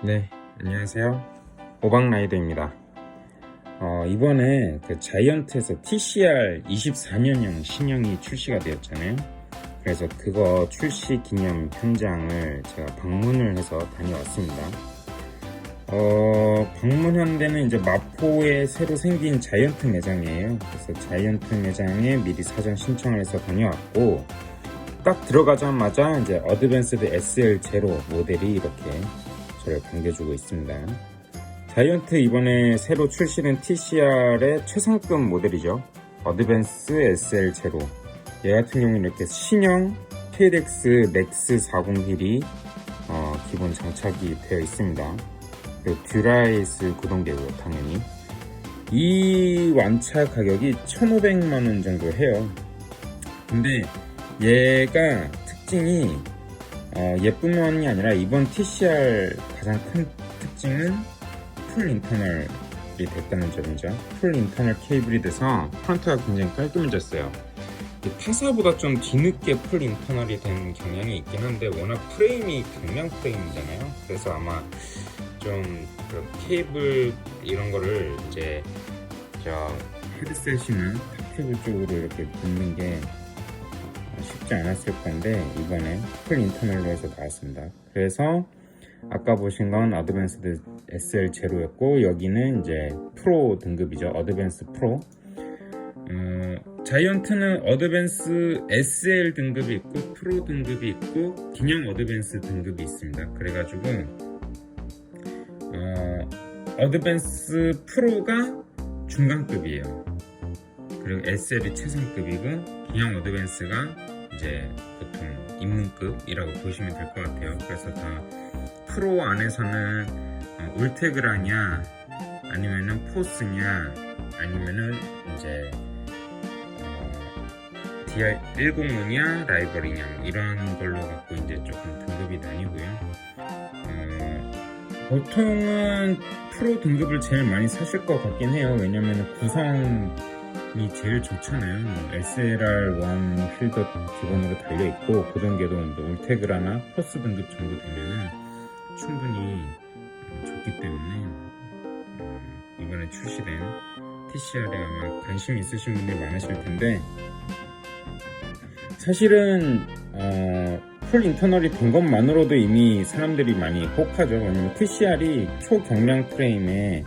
네, 안녕하세요. 오박라이더입니다. 이번에 그 자이언트에서 TCR 24년형 신형이 출시가 되었잖아요. 그래서 그거 출시 기념 현장을 제가 방문을 해서 다녀왔습니다. 방문한 데는 이제 마포에 새로 생긴 자이언트 매장이에요. 그래서 자이언트 매장에 미리 사전 신청을 해서 다녀왔고, 딱 들어가자마자 이제 어드밴스드 SL0 모델이 이렇게 저를 반겨주고 있습니다. 자이언트 이번에 새로 출시된 TCR의 최상급 모델이죠. 어드밴스 SL0. 얘 같은 경우는 이렇게 신형 KDX 맥스 40 휠이 기본 장착이 되어 있습니다. 그리고 듀라이스 구동계고요, 당연히. 이 완차 가격이 1,500만원 정도 해요. 근데 얘가 특징이 예뿐만이 아니라 이번 TCR 가장 큰 특징은 풀 인터널이 됐다는 점이죠. 풀 인터널 케이블이 돼서 프런트가 굉장히 깔끔해졌어요. 타사보다 좀 뒤늦게 풀 인터널이 된 경향이 있긴 한데 워낙 프레임이 경량 프레임이잖아요. 그래서 아마 좀 케이블 이런 거를 이제 헤드셋이나 탑케이블 쪽으로 이렇게 붙는 게 쉽지 않았을 건데 이번에 풀 인터널로 해서 나왔습니다. 그래서 아까 보신 건 어드밴스드 SL0였고 여기는 이제 프로 등급이죠. 어드밴스 프로. 자이언트는 어드밴스 SL 등급이 있고 프로 등급이 있고 기념 어드밴스 등급이 있습니다. 그래가지고 어드밴스 프로가 중간급이에요. 그리고 SL이 최상급이고 기념 어드밴스가 이제 보통 입문급이라고 보시면 될 것 같아요. 그래서 다 프로 안에서는 울테그라냐 아니면은 포스냐 아니면은 이제 DR105냐 라이벌이냐 이런 걸로 갖고 이제 조금 등급이 나뉘고요. 보통은 프로 등급을 제일 많이 사실 것 같긴 해요. 왜냐면 구성이 제일 좋잖아요. SLR1 휠도 기본으로 달려있고 고정계도 울테그라나 포스 등급 정도 되면은 충분히 좋기 때문에 이번에 출시된 TCR에 아마 관심 있으신 분들이 많으실 텐데 사실은 풀 인터널이 된 것만으로도 이미 사람들이 많이 혹하죠. 왜냐면 TCR이 초경량 프레임에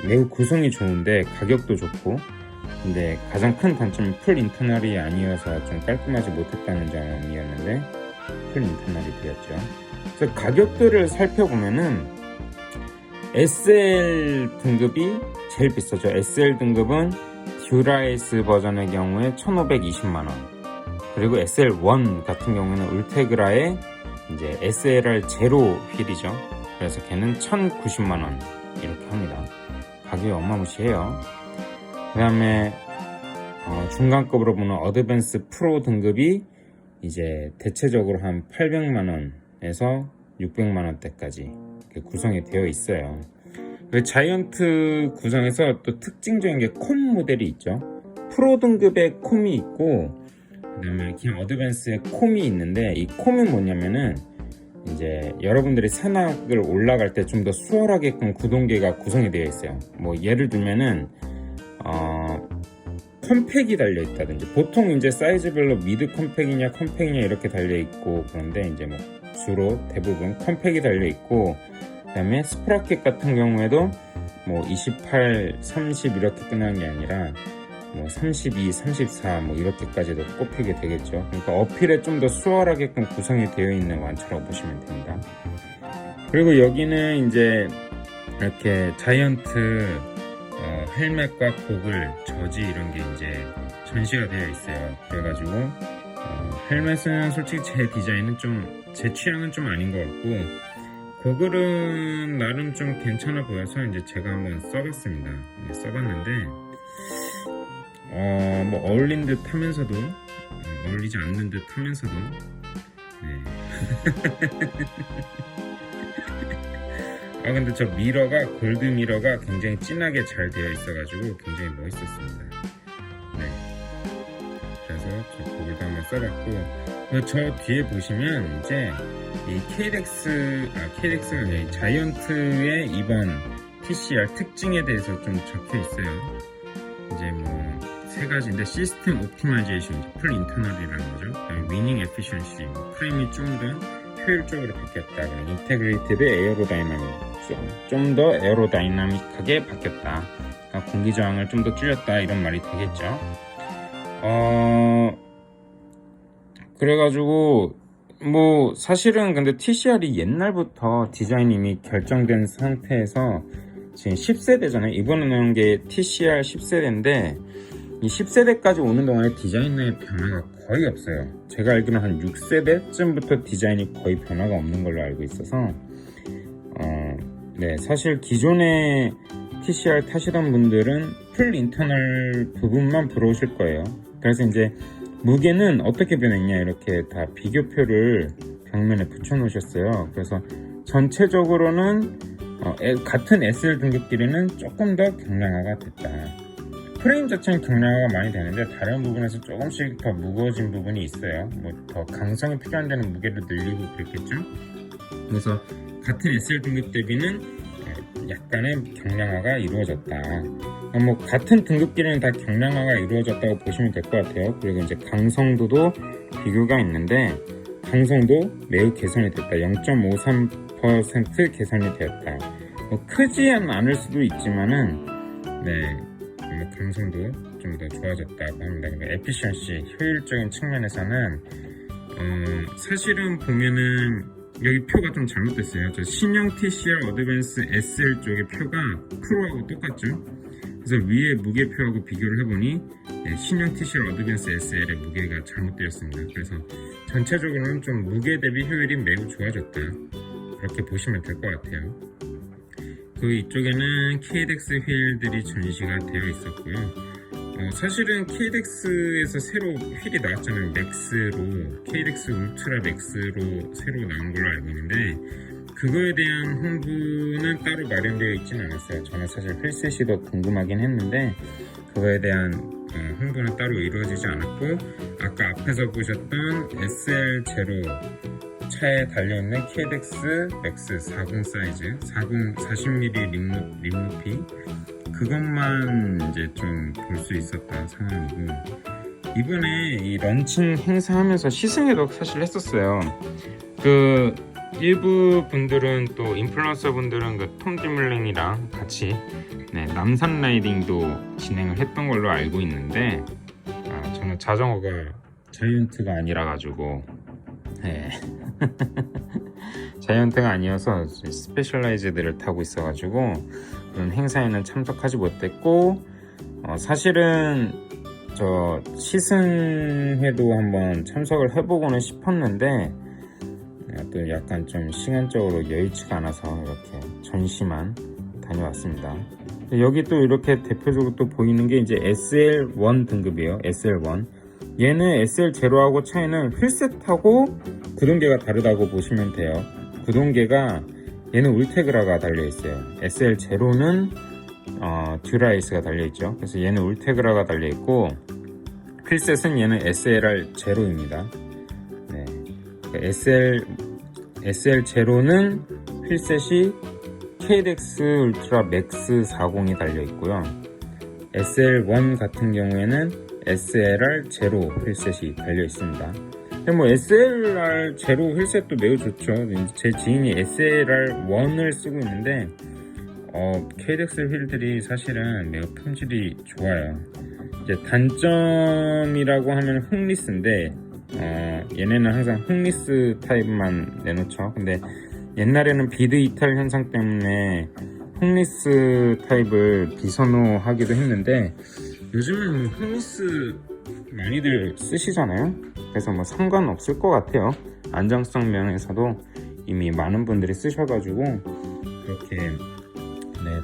매우 구성이 좋은데 가격도 좋고 근데 가장 큰 단점이 풀 인터널이 아니어서 좀 깔끔하지 못했다는 점이었는데 풀 인터널이 되었죠. 그래서 가격들을 살펴보면은 SL 등급이 제일 비싸죠. SL 등급은 듀라이스 버전의 경우에 1,520만원 그리고 SL1 같은 경우는 울테그라의 이제 SLR0 휠이죠. 그래서 걔는 1,090만원 이렇게 합니다. 가격이 어마무시해요. 그 다음에 중간급으로 보는 어드밴스 프로 등급이 이제 대체적으로 한 800만원에서 600만원대까지 구성이 되어 있어요. 그 자이언트 구성에서 또 특징적인 게 콤 모델이 있죠. 프로 등급의 콤이 있고 그 다음에 그냥 어드밴스의 콤이 있는데 이 콤은 뭐냐면은 이제 여러분들이 산악을 올라갈 때 좀 더 수월하게끔 구동계가 구성이 되어 있어요. 뭐 예를 들면은 컴팩이 달려 있다든지 보통 이제 사이즈별로 미드 컴팩이냐 컴팩이냐 이렇게 달려 있고 그런데 이제 뭐 주로 대부분 컴팩이 달려 있고 그 다음에 스프라켓 같은 경우에도 뭐 28, 30 이렇게 끝나는 게 아니라 뭐 32, 34 뭐 이렇게까지도 꼽히게 되겠죠. 그러니까 어필에 좀 더 수월하게끔 구성이 되어 있는 완차라고 보시면 됩니다. 그리고 여기는 이제 이렇게 자이언트 헬멧과 고글, 저지 이런 게 이제 전시가 되어 있어요. 그래가지고 헬멧은 솔직히 제 디자인은 좀 제 취향은 좀 아닌 것 같고 고글은 나름 좀 괜찮아 보여서 이제 제가 한번 써봤습니다. 써봤는데 뭐 어울린 듯 하면서도 어울리지 않는 듯 하면서도 근데 저 미러가 골드 미러가 굉장히 진하게 잘 되어 있어가지고 굉장히 멋있었습니다. 그래서 저 고글도 한번 써봤고 저 뒤에 보시면 이제 이 KDX가 아니라 자이언트의 이번 TCR 특징에 대해서 좀 적혀 있어요. 이제 뭐 세 가지인데 시스템 옵티마이제이션, 풀 인터널이라는 거죠. 위닝 에피션시, 프레임이 좀 더 효율적으로 바뀌었다. 인테그레이티드 에어로다이나믹, 좀 더 에어로다이나믹하게 바뀌었다. 그러니까 공기 저항을 좀 더 줄였다 이런 말이 되겠죠. 그래가지고 뭐 사실은 근데 TCR이 옛날부터 디자인이 이미 결정된 상태에서 지금 10세대잖아요. 이번에 나온 게 TCR 10세대인데 이 10세대까지 오는 동안에 디자인의 변화가 거의 없어요. 제가 알기로는 한 6세대쯤부터 디자인이 거의 변화가 없는 걸로 알고 있어서 네, 사실 기존의 TCR 타시던 분들은 풀 인터널 부분만 부러우실 거예요. 그래서 이제 무게는 어떻게 변했냐, 이렇게 다 비교표를 벽면에 붙여 놓으셨어요. 그래서 전체적으로는 같은 SL 등급끼리는 조금 더 경량화가 됐다. 프레임 자체는 경량화가 많이 되는데 다른 부분에서 조금씩 더 무거워진 부분이 있어요. 뭐 더 강성이 필요한 데는 무게를 늘리고 그랬겠죠. 그래서 같은 SL 등급 대비는 약간의 경량화가 이루어졌다. 뭐 같은 등급끼리는 다 경량화가 이루어졌다고 보시면 될 것 같아요. 그리고 이제 강성도도 비교가 있는데 강성도 매우 개선이 됐다. 0.53% 개선이 되었다. 뭐 크지는 않을 수도 있지만은 네, 강성도 좀 더 좋아졌다고 합니다. 그러니까 에피션시, 효율적인 측면에서는 사실은 보면은 여기 표가 좀 잘못됐어요. 저 신형 TCR 어드밴스 SL 쪽의 표가 프로하고 똑같죠. 그래서 위에 무게표하고 비교를 해보니 신형 TCR 어드밴스 SL의 무게가 잘못되었습니다. 그래서 전체적으로는 좀 무게 대비 효율이 매우 좋아졌다, 그렇게 보시면 될 것 같아요. 그 이쪽에는 KDX 휠들이 전시가 되어 있었고요. 사실은 KDX에서 새로 휠이 나왔잖아요. 맥스로, KDX 울트라 맥스로 새로 나온 걸로 알고 있는데 그거에 대한 홍보는 따로 마련되어 있지는 않았어요. 저는 사실 휠셋이 더 궁금하긴 했는데 그거에 대한 홍보는 따로 이루어지지 않았고, 아까 앞에서 보셨던 SL0 차에 달려있는 KDX 맥스 40 사이즈, 40mm 립루피, 그것만 이제 좀 볼 수 있었던 상황이고, 이번에 이 런칭 행사하면서 시승회도 사실 했었어요. 그 일부 분들은, 또 인플루언서 분들은 그 톰 디물랭이랑 같이 남산 라이딩도 진행을 했던 걸로 알고 있는데, 저는 자전거가 자이언트가 아니라 가지고 자이언트가 아니어서 스페셜라이즈들을 타고 있어가지고 그런 행사에는 참석하지 못했고, 사실은 저 시승회도 한번 참석을 해보고는 싶었는데 또 약간 좀 시간적으로 여의치가 않아서 이렇게 전시만 다녀왔습니다. 여기 또 이렇게 대표적으로 또 보이는 게 이제 SL1 등급이에요. SL1. 얘는 SL0하고 차이는 휠셋하고 구동계가 다르다고 보시면 돼요. 구동계가 얘는 울테그라가 달려있어요. SL0는 듀라이스가 달려있죠. 그래서 얘는 울테그라가 달려있고, 휠셋은 얘는 SLR0입니다. 네. SL0는 휠셋이 KDX 울트라 맥스 40이 달려있고요. SL1 같은 경우에는 SLR0 휠셋이 달려있습니다. 뭐 SLR0 휠셋도 매우 좋죠. 제 지인이 SLR1을 쓰고 있는데 KDX 휠들이 사실은 매우 품질이 좋아요. 이제 단점이라고 하면 훅리스인데 얘네는 항상 훅리스 타입만 내놓죠. 근데 옛날에는 비드 이탈 현상 때문에 훅리스 타입을 비선호하기도 했는데 요즘은 뭐 훅리스 많이들 쓰시잖아요. 그래서 뭐 상관없을 것 같아요. 안정성 면에서도 이미 많은 분들이 쓰셔가지고 그렇게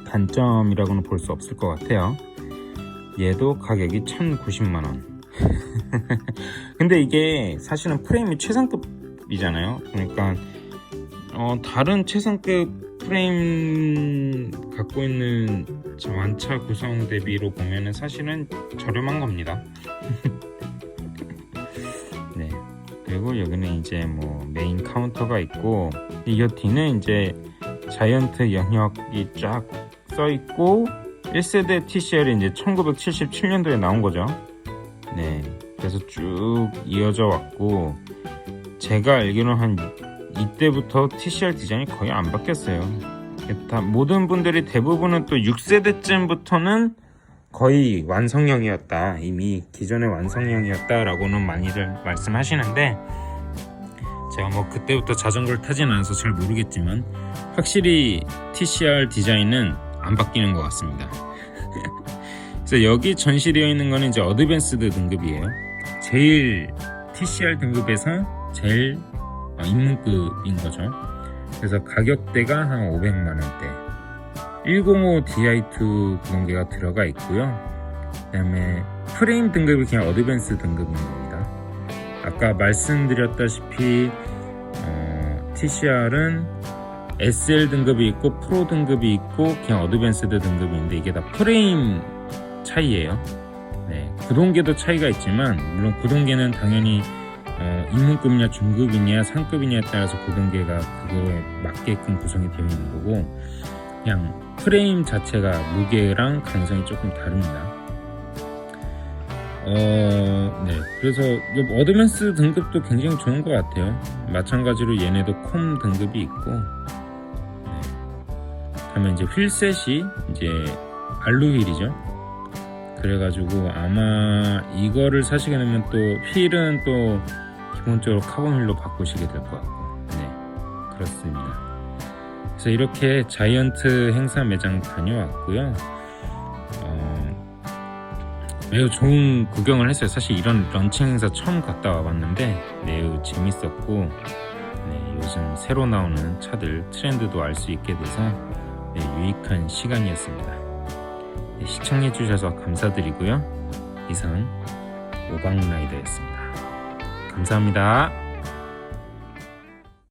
단점이라고는 볼 수 없을 것 같아요. 얘도 가격이 1,090만원. 근데 이게 사실은 프레임이 최상급이잖아요. 그러니까 다른 최상급 프레임 갖고 있는 완차 구성 대비로 보면은 사실은 저렴한 겁니다. 네. 그리고 여기는 이제 뭐 메인 카운터가 있고, 이 뒤는 이제 자이언트 영역이 쫙 써 있고, 1세대 TCL이 이제 1977년도에 나온 거죠. 네, 그래서 쭉 이어져 왔고, 제가 알기로는 한 이때부터 TCL 디자인이 거의 안 바뀌었어요. 다 모든 분들이 대부분은 또 6세대쯤부터는 거의 완성형이었다, 이미 기존의 완성형이었다라고는 많이들 말씀하시는데, 제가 뭐 그때부터 자전거를 타진 않아서 잘 모르겠지만 확실히 TCR 디자인은 안 바뀌는 것 같습니다. 그래서 여기 전시되어 있는 거는 이제 어드밴스드 등급이에요. 제일 TCR 등급에서 제일 입문급인 거죠. 그래서 가격대가 한 500만원대, 105 Di2 구동계가 들어가 있고요. 그 다음에 프레임 등급이 그냥 어드밴스 등급인 겁니다. 아까 말씀드렸다시피 TCR은 SL 등급이 있고 프로 등급이 있고 그냥 어드밴스드 등급인데, 이게 다 프레임 차이예요. 네, 구동계도 차이가 있지만, 물론 구동계는 당연히 입문급이냐 중급이냐 상급이냐에 따라서 구동계가 그거에 맞게끔 구성이 되어 있는 거고, 그냥 프레임 자체가 무게랑 강성이 조금 다릅니다. 네, 그래서 어드밴스 등급도 굉장히 좋은 것 같아요. 마찬가지로 얘네도 콤 등급이 있고, 네. 다음에 이제 휠셋이 이제 알루휠이죠. 그래가지고 아마 이거를 사시게 되면 또 휠은 또 기본적으로 카본 휠로 바꾸시게 될 것 같고, 네, 그렇습니다. 그래서 이렇게 자이언트 행사 매장 다녀왔고요. 매우 좋은 구경을 했어요. 사실 이런 런칭 행사 처음 갔다 와봤는데 매우 재밌었고, 네, 요즘 새로 나오는 차들 트렌드도 알 수 있게 돼서 네, 유익한 시간이었습니다. 네, 시청해주셔서 감사드리고요. 이상 오방라이더였습니다. 감사합니다.